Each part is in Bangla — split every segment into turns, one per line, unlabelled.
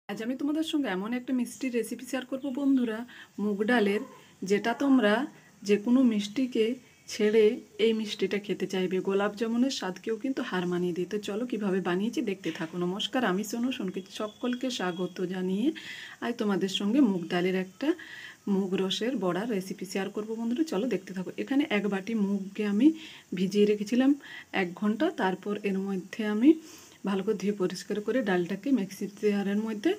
আজ আমি তোমাদের সঙ্গে এমন একটা মিষ্টির রেসিপি শেয়ার করব বন্ধুরা, মুগ ডালের, যেটা তোমরা যে কোনো মিষ্টিকে ছেড়ে এই মিষ্টিটা খেতে চাইবে। গোলাপ জামুনের স্বাদকেও কিন্তু হার মানিয়ে দিই। তো চলো কীভাবে বানিয়েছি দেখতে থাকো। নমস্কার, আমি সোনু সোনকে সকলকে স্বাগত জানিয়ে আজ তোমাদের সঙ্গে মুগ ডালের একটা মুগ রসের বড়ার রেসিপি শেয়ার করব বন্ধুরা। চলো দেখতে থাকো। এখানে এক বাটি মুগকে আমি ভিজিয়ে রেখেছিলাম 1 ঘন্টা। তারপর এর মধ্যে আমি ভালো করে ধুয়ে পরিষ্কার করে ডালটাকে মিক্সির জারের মধ্যে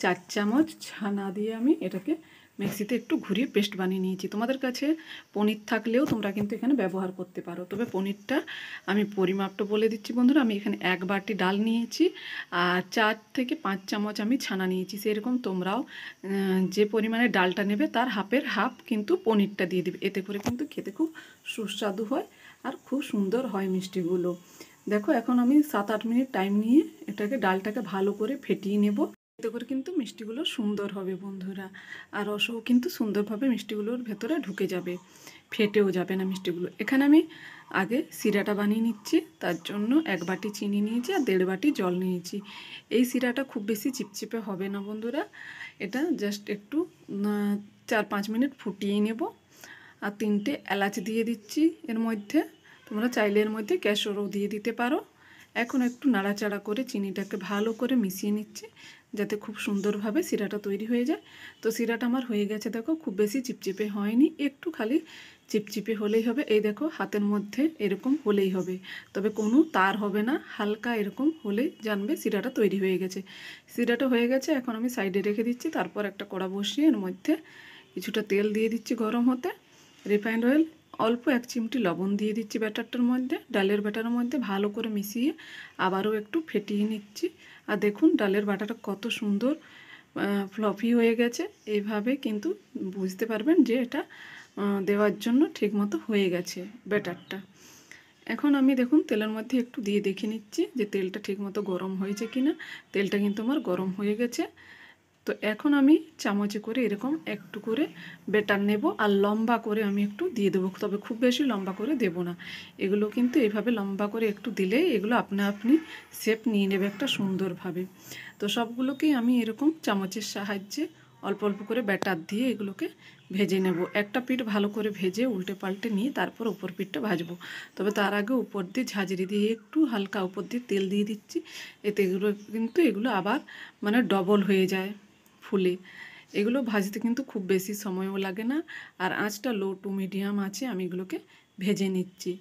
4 চামচ ছানা দিয়ে আমি এটাকে মিক্সিতে একটু ঘুরিয়ে পেস্ট বানিয়ে নিয়েছি। তোমাদের কাছে পনির থাকলেও তোমরা কিন্তু এখানে ব্যবহার করতে পারো, তবে পনিরটা আমি পরিমাপটা বলে দিচ্ছি বন্ধুরা। আমি এখানে 1 বাটি ডাল নিয়েছি আর 4 থেকে 5 চামচ আমি ছানা নিয়েছি। সেরকম তোমরাও যে পরিমাণে ডালটা নেবে তার হাফের হাফ কিন্তু পনিরটা দিয়ে দেবে। এতে করে কিন্তু খেতে খুব সুস্বাদু হয় আর খুব সুন্দর হয় মিষ্টিগুলো। দেখো, এখন আমি 7-8 মিনিট টাইম নিয়ে এটাকে ডালটাকে ভালো করে ফেটিয়ে নেব। এতে করে কিন্তু মিষ্টিগুলো সুন্দর হবে বন্ধুরা, আর রসও কিন্তু সুন্দরভাবে মিষ্টিগুলোর ভেতরে ঢুকে যাবে, ফেটেও যাবে না মিষ্টিগুলো। এখানে আমি আগে সিরাটা বানিয়ে নিচ্ছি। তার জন্য 1 বাটি চিনি নিয়েছি আর 1.5 বাটি জল নিয়েছি। এই সিরাটা খুব বেশি চিপচিপে হবে না বন্ধুরা, এটা জাস্ট একটু 4-5 মিনিট ফুটিয়ে নেব। আর 3টে এলাচ দিয়ে দিচ্ছি এর মধ্যে। তোমরা চাইলে এর মধ্যে কেশরও দিয়ে দিতে পারো। এখন একটু নাড়াচাড়া করে চিনিটাকে ভালো করে মিশিয়ে নিচ্ছি যাতে খুব সুন্দরভাবে সিরাটা তৈরি হয়ে যায়। তো সিরাটা আমার হয়ে গেছে। দেখো, খুব বেশি চিপচিপে হয়নি, একটু খালি চিপচিপে হলেই হবে। এই দেখো, হাতের মধ্যে এরকম হলেই হবে, তবে কোনো তার হবে না, হালকা এরকম হলেই জানবে সিরাটা তৈরি হয়ে গেছে। সিরাটা হয়ে গেছে, এখন আমি সাইডে রেখে দিচ্ছি। তারপর একটা কড়া বসিয়ে এর মধ্যে কিছুটা তেল দিয়ে দিচ্ছি গরম হতে, রিফাইন্ড অয়েল, অল্প 1 চিমটি লবণ দিয়ে দিচ্ছি ব্যাটারটার মধ্যে, ডালের ব্যাটারের মধ্যে ভালো করে মিশিয়ে আবারও একটু ফেটিয়ে নিচ্ছি। আর দেখুন ডালের বাটাটা কত সুন্দর ফ্লফি হয়ে গেছে। এইভাবে কিন্তু বুঝতে পারবেন যে এটা দেওয়ার জন্য ঠিকমতো হয়ে গেছে ব্যাটারটা। এখন আমি দেখুন তেলের মধ্যে একটু দিয়ে দেখে নিচ্ছি যে তেলটা ঠিকমতো গরম হয়েছে কিনা। তেলটা কিন্তু আমার গরম হয়ে গেছে। তো এখন আমি চামচে করে এরকম একটু করে বেটার নেব আর লম্বা করে আমি একটু দিয়ে দেবো, তবে খুব বেশি লম্বা করে দেব না। এগুলো কিন্তু এইভাবে লম্বা করে একটু দিলে এগুলো আপনা আপনি শেপ নিয়ে নেবে একটা সুন্দরভাবে। তো সবগুলোকেই আমি এরকম চামচের সাহায্যে অল্প অল্প করে ব্যাটার দিয়ে এগুলোকে ভেজে নেব। একটা পিঠ ভালো করে ভেজে উল্টে পাল্টে নিয়ে তারপর উপর পিঠটা ভাজবো। তবে তার আগে উপর দিয়ে ঝাঁঝরি দিয়ে একটু হালকা উপর দিয়ে তেল দিয়ে দিচ্ছি। এতে এগুলো আবার মানে ডবল হয়ে যায় ফুলে। এগুলো ভাজতে কিন্তু খুব বেশি সময়ও লাগে না, আর আঁচটা লো টু মিডিয়াম আছে আমি এগুলোকে ভেজে নিচ্ছি।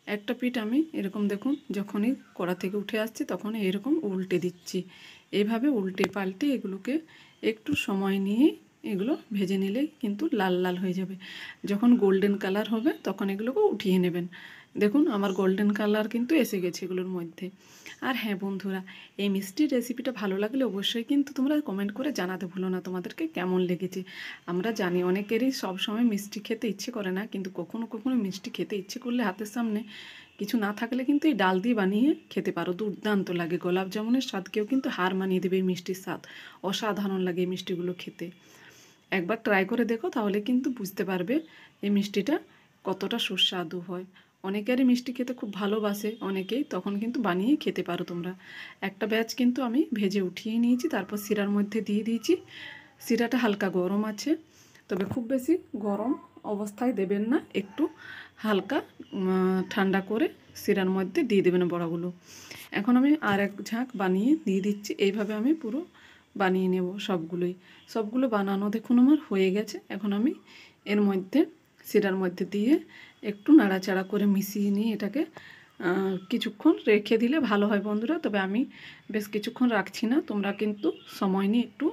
একটা পিঠ আমি এরকম দেখুন যখনই কড়া থেকে উঠে আসছে তখনই এরকম উল্টে দিচ্ছি। এইভাবে উল্টে পাল্টে এগুলোকে একটু সময় নিয়ে এগুলো ভেজে নিলেই কিন্তু লাল লাল হয়ে যাবে। যখন গোল্ডেন কালার হবে তখন এগুলোকে উঠিয়ে নেবেন। দেখুন আমার গোল্ডেন কালার কিন্তু এসে গেছে এগুলোর মধ্যে। আর হ্যাঁ বন্ধুরা, এই মিষ্টির রেসিপিটা ভালো লাগলে অবশ্যই কিন্তু তোমরা কমেন্ট করে জানাতে ভুলো না তোমাদেরকে কেমন লেগেছে। আমরা জানি অনেকেরই সব সময় মিষ্টি খেতে ইচ্ছে করে না, কিন্তু কখনো কখনো মিষ্টি খেতে ইচ্ছে করলে হাতের সামনে কিছু না থাকলে কিন্তু এই ডাল দিয়ে বানিয়ে খেতে পারো, দুর্দান্ত লাগে। গোলাপ জামুনের স্বাদকেও কিন্তু হার মানিয়ে দেবে এই মিষ্টির স্বাদ। অসাধারণ লাগে এই মিষ্টিগুলো খেতে। একবার ট্রাই করে দেখো, তাহলে কিন্তু বুঝতে পারবে এই মিষ্টিটা কতটা সুস্বাদু হয়। অনেকেরই মিষ্টি খেতে খুব ভালোবাসে অনেকেই, তখন কিন্তু বানিয়ে খেতে পারো তোমরা। একটা ব্যাচ কিন্তু আমি ভেজে উঠিয়ে নিয়েছি, তারপর শিরার মধ্যে দিয়ে দিয়েছি। শিরাটা হালকা গরম আছে, তবে খুব বেশি গরম অবস্থায় দেবেন না, একটু হালকা ঠান্ডা করে শিরার মধ্যে দিয়ে দেবেন বড়াগুলো। এখন আমি আর এক ঝাঁক বানিয়ে দিয়ে দিচ্ছি। এইভাবে আমি পুরো বানিয়ে নেব সবগুলো বানানো দেখুন আমার হয়ে গেছে। এখন আমি এর মধ্যে শিরার মধ্যে দিয়ে একটু নাড়াচাড়া করে মিশিয়ে নিয়ে এটাকে কিছুক্ষণ রেখে দিলে ভালো হয় বন্ধুরা। তবে আমি বেশ কিছুক্ষণ রাখছি না, তোমরা কিন্তু সময় নিয়ে একটু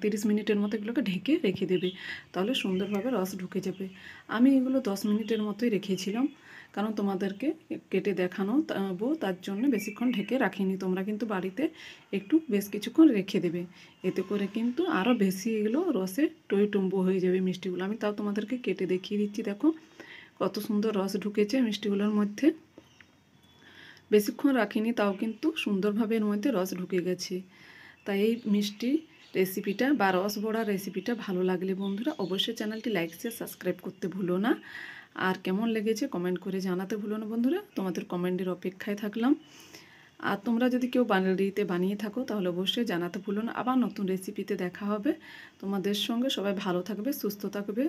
30 মিনিটের মতো এগুলোকে ঢেকে রেখে দেবে, তাহলে সুন্দরভাবে রস ঢুকে যাবে। আমি এগুলো 10 মিনিটের মতোই রেখেছিলাম, কারণ তোমাদেরকে কেটে দেখানো তার জন্য বেশিক্ষণ ঢেকে রাখিনি। তোমরা কিন্তু বাড়িতে একটু বেশ কিছুক্ষণ রেখে দেবে, এতে করে কিন্তু আরও বেশি এগুলো রসে টইটুম্বু হয়ে যাবে মিষ্টিগুলো। আমি তাও তোমাদেরকে কেটে দেখিয়ে দিচ্ছি। দেখো কত সুন্দর রস ঢুকেছে মিষ্টিগুলোর মধ্যে। বেশিক্ষণ রাখিনি, তাও কিন্তু সুন্দরভাবে এর মধ্যে রস ঢুকে গেছে। তাই এই মিষ্টি রেসিপিটা বা রস বড়া রেসিপিটা ভালো লাগলে বন্ধুরা অবশ্যই চ্যানেলটি লাইক শেয়ার সাবস্ক্রাইব করতে ভুলো না। আর কেমন লেগেছে কমেন্ট করে জানাতে ভুলো না বন্ধুরা, তোমাদের কমেন্টের অপেক্ষায় থাকলাম। আর তোমরা যদি কেউ বাড়িতে বানিয়ে থাকো তাহলে অবশ্যই জানাতে ভুলো না। আবার নতুন রেসিপিতে দেখা হবে তোমাদের সঙ্গে। সবাই ভালো থাকবে, সুস্থ থাকবে।